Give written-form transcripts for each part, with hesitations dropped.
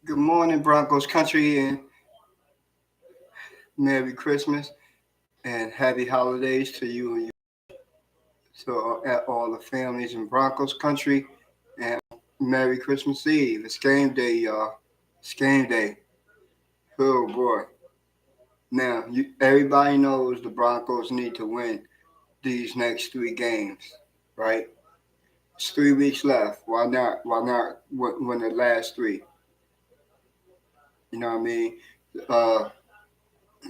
Good morning, Broncos country, and Merry Christmas and Happy Holidays to you and all the families in Broncos country, and Merry Christmas Eve. It's game day, y'all. It's game day. Oh boy! Now, everybody knows the Broncos need to win these next three games, right? It's 3 weeks left. Why not? Why not win the last three? You know what I mean? Uh,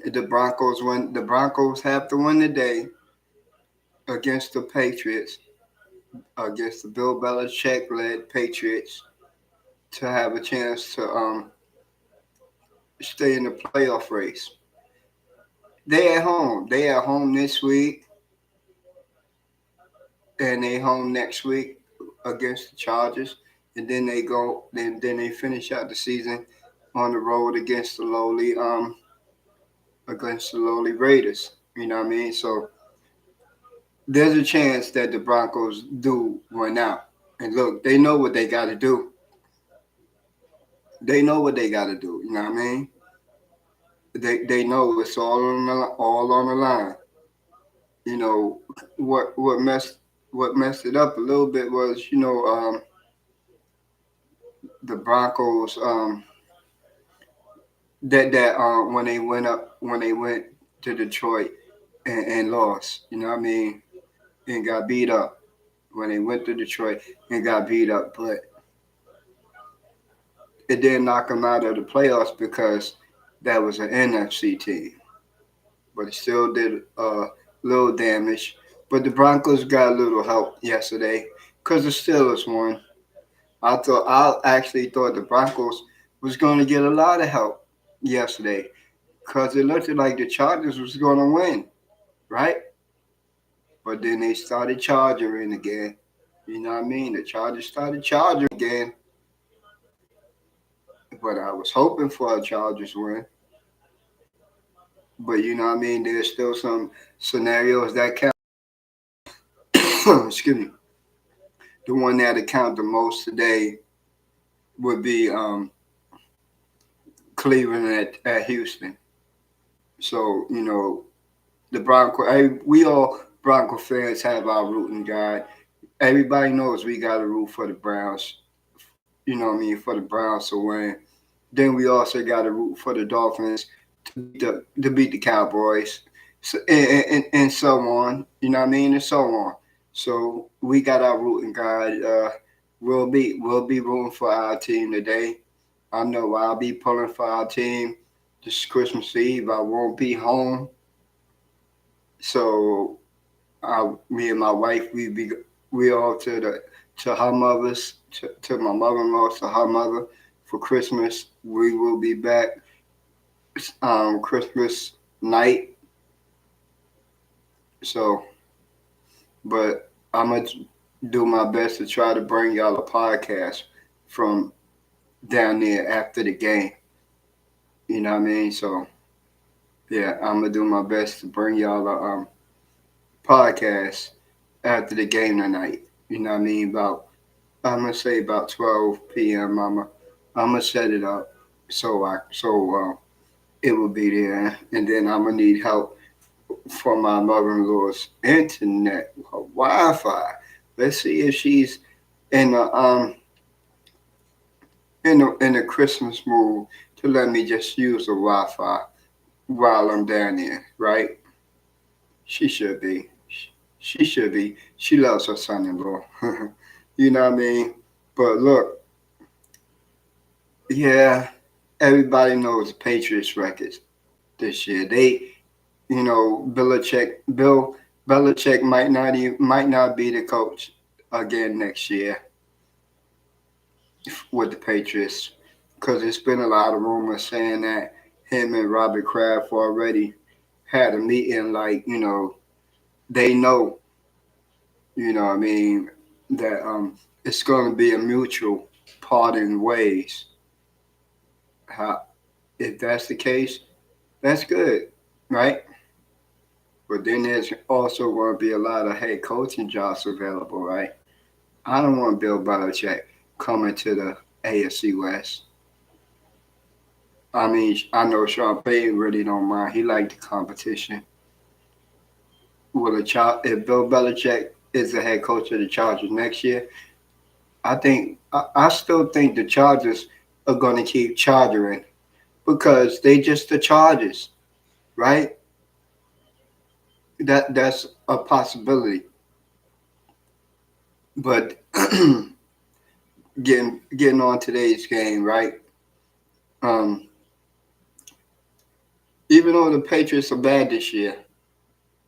the Broncos win. The Broncos have to win today against the Patriots, against the Bill Belichick led Patriots, to have a chance to stay in the playoff race. They at home. They at home this week, and they home next week against the Chargers, and then they go. Then they finish out the season on the road against the lowly Raiders. You know what I mean? So there's a chance that the Broncos do win out. And look, they know what they got to do. They know what they got to do. You know what I mean? They know it's all on the line. You know what messed it up a little bit was the Broncos that when they went to Detroit and lost. You know what I mean? And got beat up when they went to Detroit and got beat up, but it didn't knock them out of the playoffs because that was an NFC team. But it still did a little damage. But the Broncos got a little help yesterday because the Steelers won. I actually thought the Broncos was going to get a lot of help yesterday because it looked like the Chargers was going to win, right? But then they started charging again. You know what I mean? The Chargers started charging again. But I was hoping for a Chargers win. But you know what I mean? There's still some scenarios that count. Excuse me. The one that count the most today would be Cleveland at Houston. So the we all Bronco fans have our rooting guide. Everybody knows we got to root for the Browns. You know what I mean, for the Browns to win. Then we also got to root for the Dolphins to beat the Cowboys, so, and so on. You know what I mean, and so on. So we got our rooting guide. We'll be rooting for our team today. I know I'll be pulling for our team. This Christmas Eve, I won't be home, so me and my wife, we all to her mother's to my mother-in-law, to her mother for Christmas. We will be back Christmas night. So, but I'm gonna do my best to try to bring y'all a podcast from down there after the game. You know what I mean? So yeah, I'm gonna do my best to bring y'all a podcast after the game tonight. You know what I mean? I'm gonna say about 12 p.m. I'm gonna set it up so it will be there, and then I'm gonna need help for my mother-in-law's internet, her Wi-Fi. Let's see if she's in the Christmas mood to let me just use the Wi-Fi while I'm down there, right? She should be. She should be. She loves her son-in-law. You know what I mean? But look, yeah, everybody knows the Patriots records this year. Bill Belichick might not be the coach again next year with the Patriots because there's been a lot of rumors saying that him and Robert Kraft already had a meeting. Like they know, what I mean, that it's going to be a mutual parting ways. How If that's the case, that's good, right? But then there's also going to be a lot of head coaching jobs available, right? I don't want Bill Belichick coming to the AFC West. I mean, I know Sean Payton really don't mind. He like the competition. Will a child if Bill Belichick is the head coach of the Chargers next year? I still think the Chargers are going to keep charging because they just the Chargers, right? That's a possibility. But getting on today's game, right? Um, even though the Patriots are bad this year,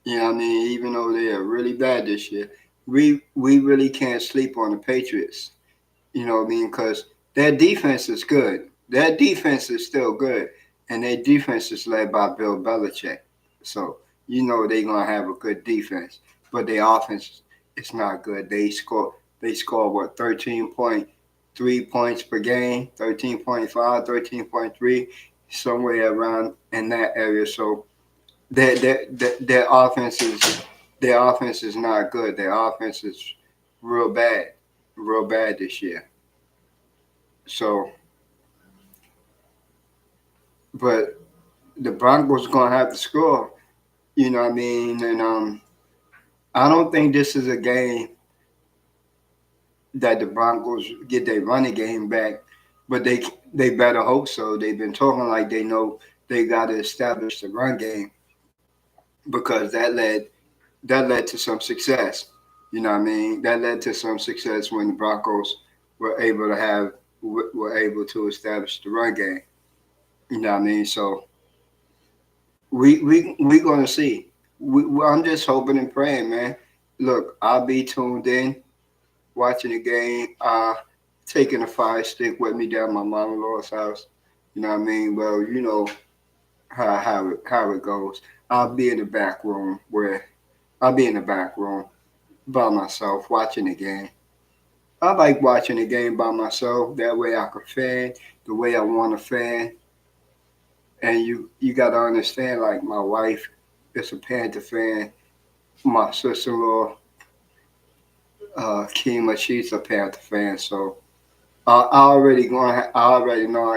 you know what I mean. Even though they are really bad this year, we really can't sleep on the Patriots. You know what I mean? Because their defense is good. Their defense is still good, and their defense is led by Bill Belichick. So you know they're gonna have a good defense, but their offense is not good. They score what 13.3 points per game, 13.5, 13.3, somewhere around in that area. So their offense is not good. Their offense is real bad, real bad this year. So, but the Broncos gonna have to score. You know what I mean? And I don't think this is a game that the Broncos get their running game back, but they better hope so. They've been talking like they know they got to establish the run game because that led to some success. You know what I mean? That led to some success when the Broncos were able to establish the run game. You know what I mean? So we gonna see. I'm just hoping and praying, man. Look, I'll be tuned in, watching the game, taking a fire stick with me down my mom-in-law's house. You know what I mean? Well, you know how it goes. I'll be in the back room where I'll be in the back room by myself watching the game. I like watching the game by myself. That way I can fan the way I want to fan. And you got to understand, like my wife is a Panther fan. My sister-in-law, Kima, she's a Panther fan. So I already know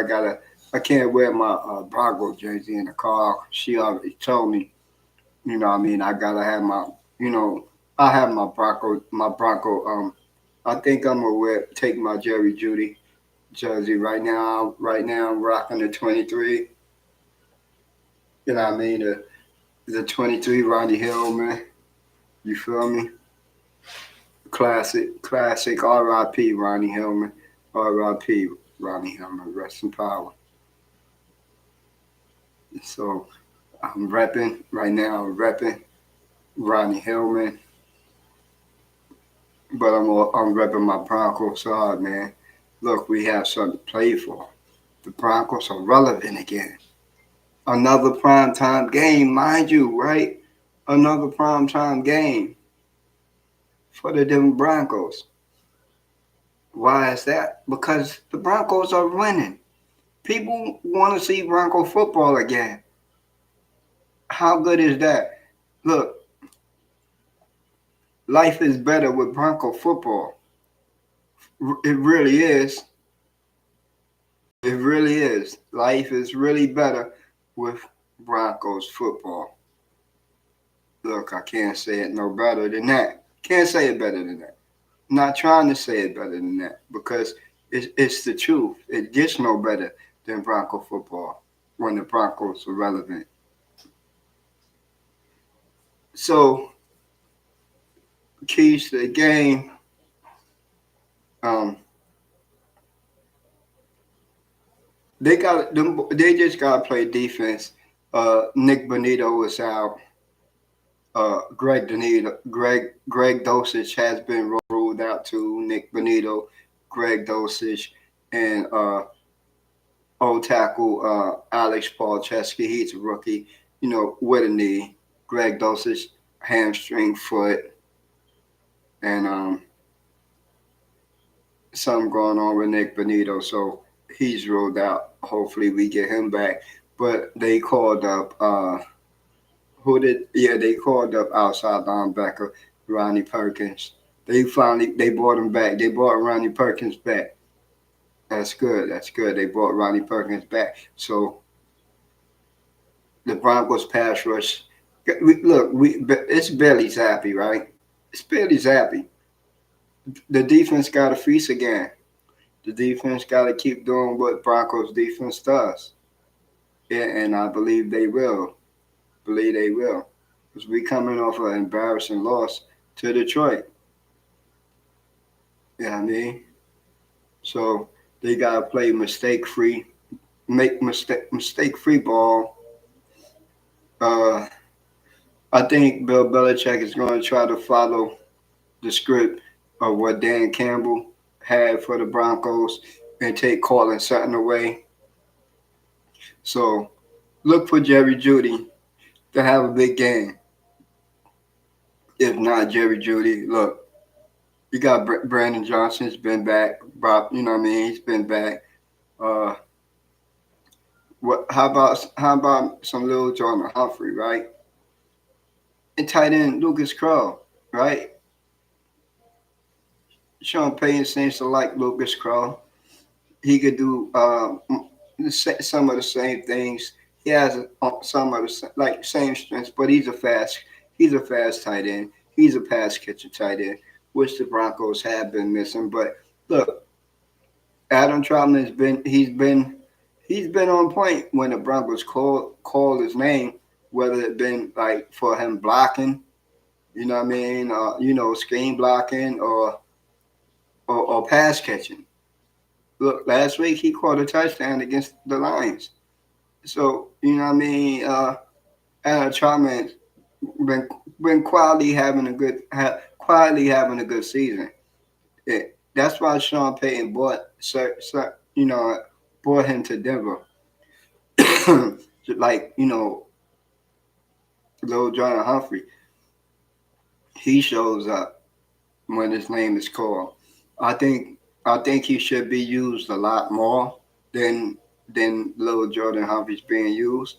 I can't wear my Broncos jersey in the car. She already told me, you know what I mean, I gotta have you know, I have my Bronco. I think I'm gonna take my Jerry Judy jersey right now. Right now, I'm rocking the 23. You know what I mean? The 23 Ronnie Hillman. You feel me? Classic. R.I.P. Ronnie Hillman. R.I.P. Ronnie Hillman. Rest in power. So I'm repping right now. I'm repping Ronnie Hillman, but I'm repping my Broncos hard, man. Look, we have something to play for. The Broncos are relevant again. Another primetime game, mind you, right? Another primetime game for the Denver Broncos. Why is that? Because the Broncos are winning. People want to see Bronco football again. How good is that? Look, life is better with Bronco football. It really is. It really is. Life is really better with Broncos football. Look, I can't say it no better than that. Can't say it better than that. I'm not trying to say it better than that because it's the truth. It gets no better than Bronco football when the Broncos are relevant. So, keys to the game. Um, They just got to play defense. Nick Bonito is out. Greg Dosage has been ruled out too. Nick Bonito, Greg Dosage, and old tackle Alex Paulcheski. He's a rookie, you know, with a knee. Greg Dosage, hamstring, foot, and something going on with Nick Bonito. So he's ruled out. Hopefully we get him back. But they called up they called up outside linebacker Ronnie Perkins. They brought him back. They brought Ronnie Perkins back. That's good. That's good. They brought Ronnie Perkins back. So the Broncos pass rush. Look, it's barely zappy, right? It's barely zappy. The defense got to feast again. The defense got to keep doing what Broncos defense does, and I believe they will. Believe they will, because we coming off an embarrassing loss to Detroit. You know what I mean? So they got to play mistake free, make mistake free ball. Uh, I think Bill Belichick is going to try to follow the script of what Dan Campbell had for the Broncos and take Cortland Sutton away. So look for Jerry Judy to have a big game. If not Jerry Judy, look, you got Brandon Johnson's been back. Bob, you know what I mean? He's been back. Uh, what? How about some little Jordan Humphrey, right? And tight end Lucas Crow, right? Sean Payton seems to like Lucas Crow. He could do some of the same things. He has some of the like same strengths, but he's a fast tight end. He's a pass catcher tight end, which the Broncos have been missing. But look, Adam Troutman he's been on point when the Broncos call his name, whether it been like for him blocking, you know what I mean, screen blocking or pass catching. Look, last week he caught a touchdown against the Lions. So you know what I mean. Adam Troutman been been quietly having a good season. That's why Sean Payton brought him to Denver. Like little John Humphrey, he shows up when his name is called. I think I think he should be used a lot more than little Jordan Humphrey's being used.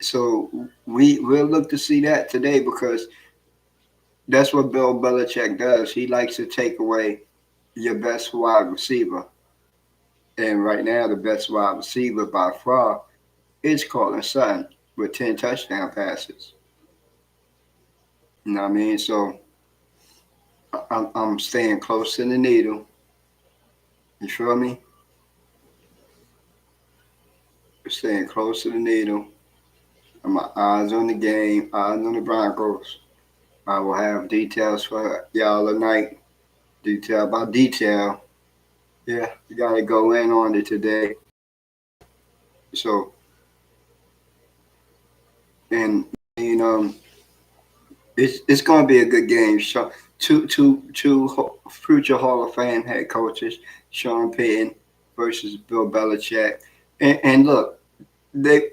So we'll look to see that today because that's what Bill Belichick does. He likes to take away your best wide receiver. And right now, the best wide receiver by far is Cortland Sutton with 10 touchdown passes. You know what I mean? So I'm staying close to the needle. You feel me? Staying close to the needle. And my eyes on the game, eyes on the Broncos. I will have details for y'all tonight. Detail by detail. Yeah, you gotta go in on it today. So, and it's gonna be a good game. So, two future Hall of Fame head coaches, Sean Payton versus Bill Belichick. And look,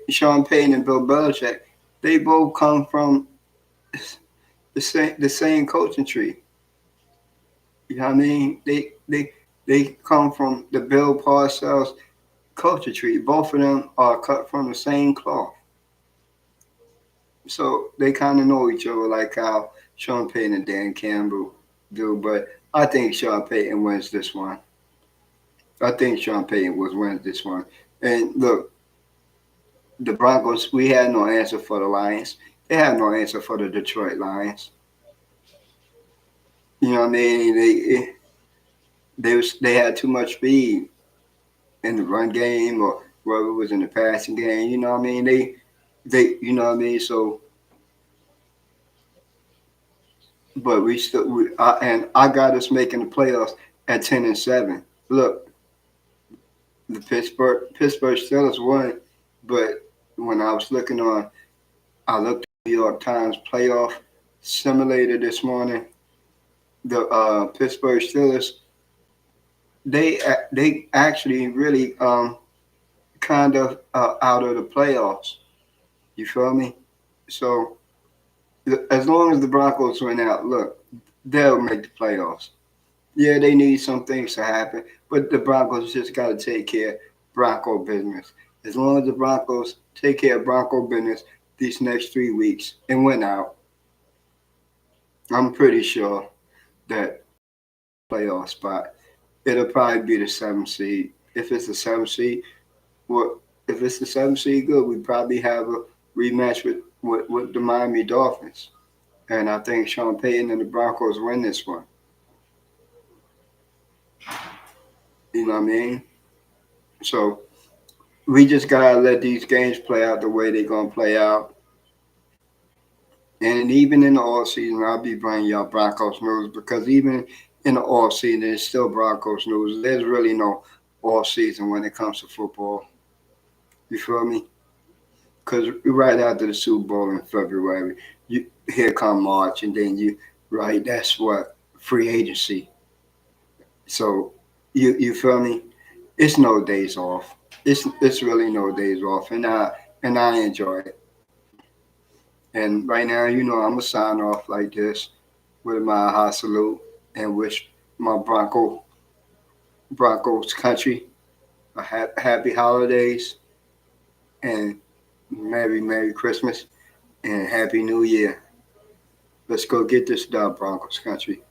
Sean Payton and Bill Belichick, they both come from the same coaching tree. You know what I mean? They come from the Bill Parcells culture tree. Both of them are cut from the same cloth. So they kind of know each other like how Sean Payton and Dan Campbell do. But I think Sean Payton wins this one. I think Sean Payton wins this one. And look, the Broncos, we had no answer for the Lions. They had no answer for the Detroit Lions. You know what I mean? They had too much speed in the run game or whether it was in the passing game. You know what I mean? They you know what I mean? So but and I got us making the playoffs at 10-7. Look, the Pittsburgh Steelers won, but when I looked at the New York Times playoff simulator this morning. The Pittsburgh Steelers they actually really kind of out of the playoffs. You feel me? So as long as the Broncos win out, look, they'll make the playoffs. Yeah, they need some things to happen, but the Broncos just got to take care of Bronco business. As long as the Broncos take care of Bronco business these next 3 weeks and win out, I'm pretty sure that playoff spot. It'll probably be the seventh seed. If it's the seventh seed, what if it's the seventh seed? Good. We probably have a rematch with the Miami Dolphins, and I think Sean Payton and the Broncos win this one. You know what I mean? So we just gotta let these games play out the way they're gonna play out. And even in the off season, I'll be bringing y'all Broncos news because even in the off season, it's still Broncos news. There's really no off season when it comes to football. You feel me? Because right after the Super Bowl in February, you here come March, and then you right. That's what free agency. So you feel me? It's no days off. It's really no days off, and I enjoy it. And right now, I'm gonna sign off like this with my high salute and wish my Broncos country a happy holidays and Merry Christmas and Happy New Year. Let's go get this done, Broncos country.